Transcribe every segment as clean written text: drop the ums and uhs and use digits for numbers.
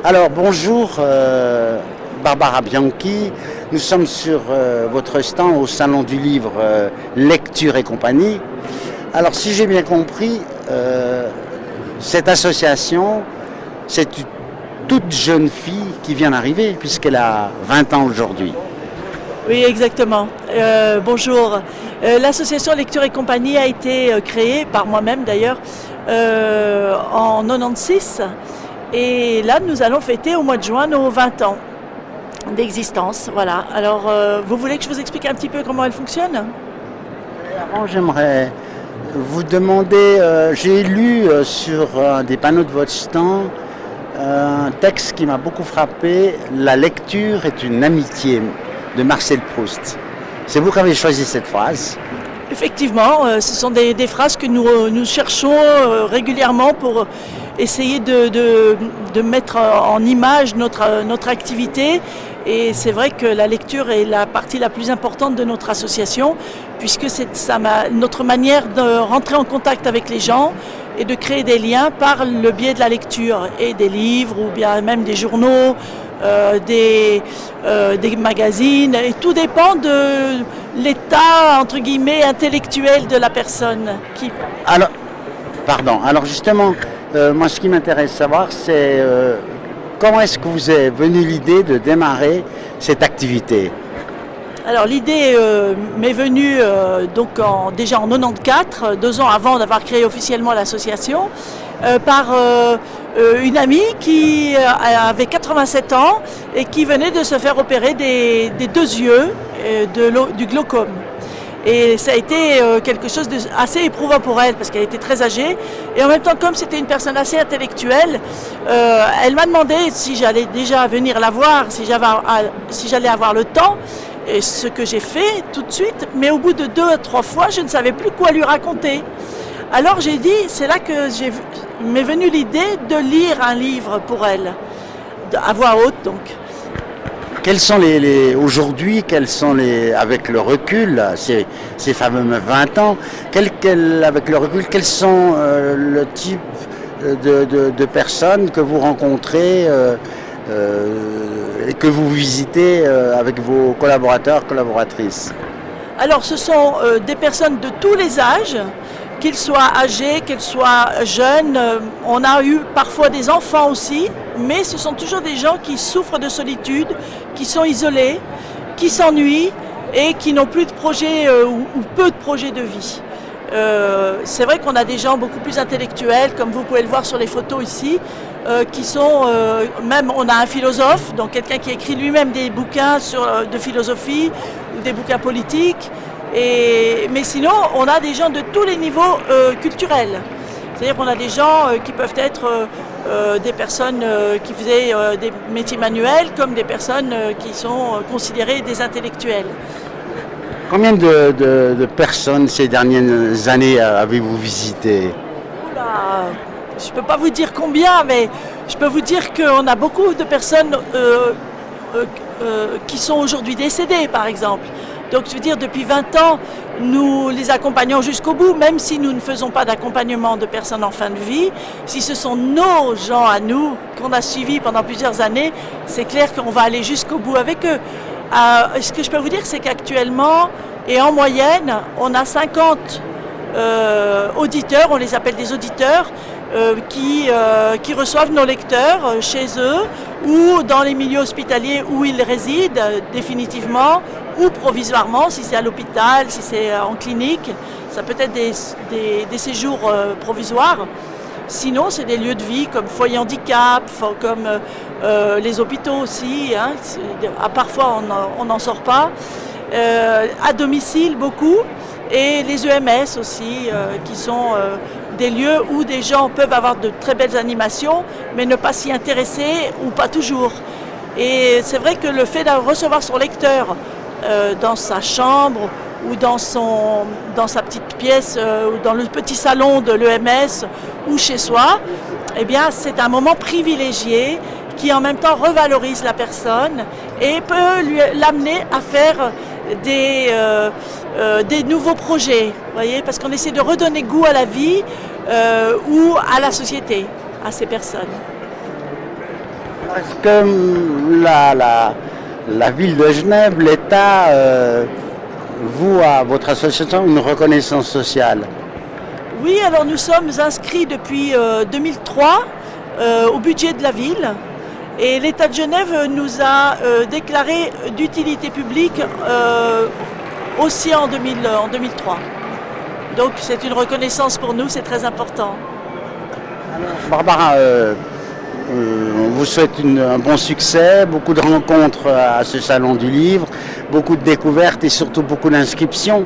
Alors bonjour Barbara Bianchi, nous sommes sur votre stand au Salon du Livre Lecture et compagnie. Alors si j'ai bien compris, cette association, c'est une toute jeune fille qui vient d'arriver puisqu'elle a 20 ans aujourd'hui. Oui, exactement. Bonjour. L'association Lecture et compagnie a été créée par moi-même d'ailleurs en 96. Et là, nous allons fêter au mois de juin nos 20 ans d'existence. Voilà. Alors, vous voulez que je vous explique un petit peu comment elle fonctionne ? Avant, j'aimerais vous demander, j'ai lu sur un des panneaux de votre stand un texte qui m'a beaucoup frappé, La lecture est une amitié, de Marcel Proust. C'est vous qui avez choisi cette phrase. Effectivement, ce sont des phrases que nous cherchons régulièrement pour essayer de mettre en image notre activité. Et c'est vrai que la lecture est la partie la plus importante de notre association, puisque c'est notre manière de rentrer en contact avec les gens et de créer des liens par le biais de la lecture, et des livres ou bien même des journaux, des magazines, et tout dépend de l'état entre guillemets intellectuel de la personne. Alors justement, moi ce qui m'intéresse savoir c'est comment est-ce que vous est venue l'idée de démarrer cette activité ? Alors l'idée m'est venue déjà en 94, 2 ans avant d'avoir créé officiellement l'association, par une amie qui avait 87 ans et qui venait de se faire opérer des 2 yeux du glaucome. Et ça a été quelque chose d'assez éprouvant pour elle parce qu'elle était très âgée. Et en même temps, comme c'était une personne assez intellectuelle, elle m'a demandé si j'allais déjà venir la voir, si j'allais avoir le temps. Et ce que j'ai fait tout de suite, mais au bout de 2 à 3 fois, je ne savais plus quoi lui raconter. Alors j'ai dit, c'est là que m'est venue l'idée de lire un livre pour elle, à voix haute donc. Quels sont aujourd'hui, avec le recul, ces fameux 20 ans, avec le recul, quels sont le type de personnes que vous rencontrez et que vous visitez avec vos collaborateurs, collaboratrices ? Alors ce sont des personnes de tous les âges, qu'ils soient âgés, qu'ils soient jeunes. On a eu parfois des enfants aussi, mais ce sont toujours des gens qui souffrent de solitude, qui sont isolés, qui s'ennuient et qui n'ont plus de projet ou peu de projets de vie. C'est vrai qu'on a des gens beaucoup plus intellectuels, comme vous pouvez le voir sur les photos ici, qui sont, même on a un philosophe, donc quelqu'un qui écrit lui-même des bouquins de philosophie ou des bouquins politiques. Mais sinon, on a des gens de tous les niveaux culturels. C'est-à-dire qu'on a des gens qui peuvent être des personnes qui faisaient des métiers manuels, comme des personnes qui sont considérées des intellectuels. Combien de personnes ces dernières années avez-vous visité ? Oula, je ne peux pas vous dire combien, mais je peux vous dire qu'on a beaucoup de personnes qui sont aujourd'hui décédées, par exemple. Donc, je veux dire, depuis 20 ans, nous les accompagnons jusqu'au bout, même si nous ne faisons pas d'accompagnement de personnes en fin de vie. Si ce sont nos gens à nous, qu'on a suivis pendant plusieurs années, c'est clair qu'on va aller jusqu'au bout avec eux. Ce que je peux vous dire, c'est qu'actuellement, et en moyenne, on a 50 auditeurs, on les appelle des auditeurs, qui reçoivent nos lecteurs chez eux ou dans les milieux hospitaliers où ils résident définitivement ou provisoirement, si c'est à l'hôpital, si c'est en clinique. Ça peut être des séjours provisoires. Sinon, c'est des lieux de vie comme foyer handicap, comme les hôpitaux aussi. Hein. Parfois, on n'en sort pas. À domicile, beaucoup. Et les EMS aussi, qui sont des lieux où des gens peuvent avoir de très belles animations, mais ne pas s'y intéresser ou pas toujours. Et c'est vrai que le fait de recevoir son lecteur dans sa chambre ou dans sa petite pièce ou dans le petit salon de l'EMS ou chez soi, eh bien, c'est un moment privilégié qui en même temps revalorise la personne et peut l'amener à faire des nouveaux projets, voyez, parce qu'on essaie de redonner goût à la vie ou à la société, à ces personnes. Est-ce que la ville de Genève, l'État, vous, à votre association, une reconnaissance sociale? Oui, alors nous sommes inscrits depuis 2003 au budget de la ville et l'État de Genève nous a déclaré d'utilité publique aussi en 2003. Donc c'est une reconnaissance pour nous, c'est très important. Barbara, on vous souhaite un bon succès, beaucoup de rencontres à ce salon du livre, beaucoup de découvertes et surtout beaucoup d'inscriptions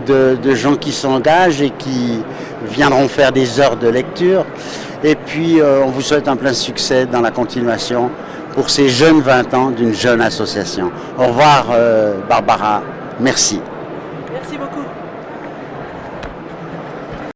de gens qui s'engagent et qui viendront faire des heures de lecture. Et puis on vous souhaite un plein succès dans la continuation pour ces jeunes 20 ans d'une jeune association. Au revoir Barbara, merci.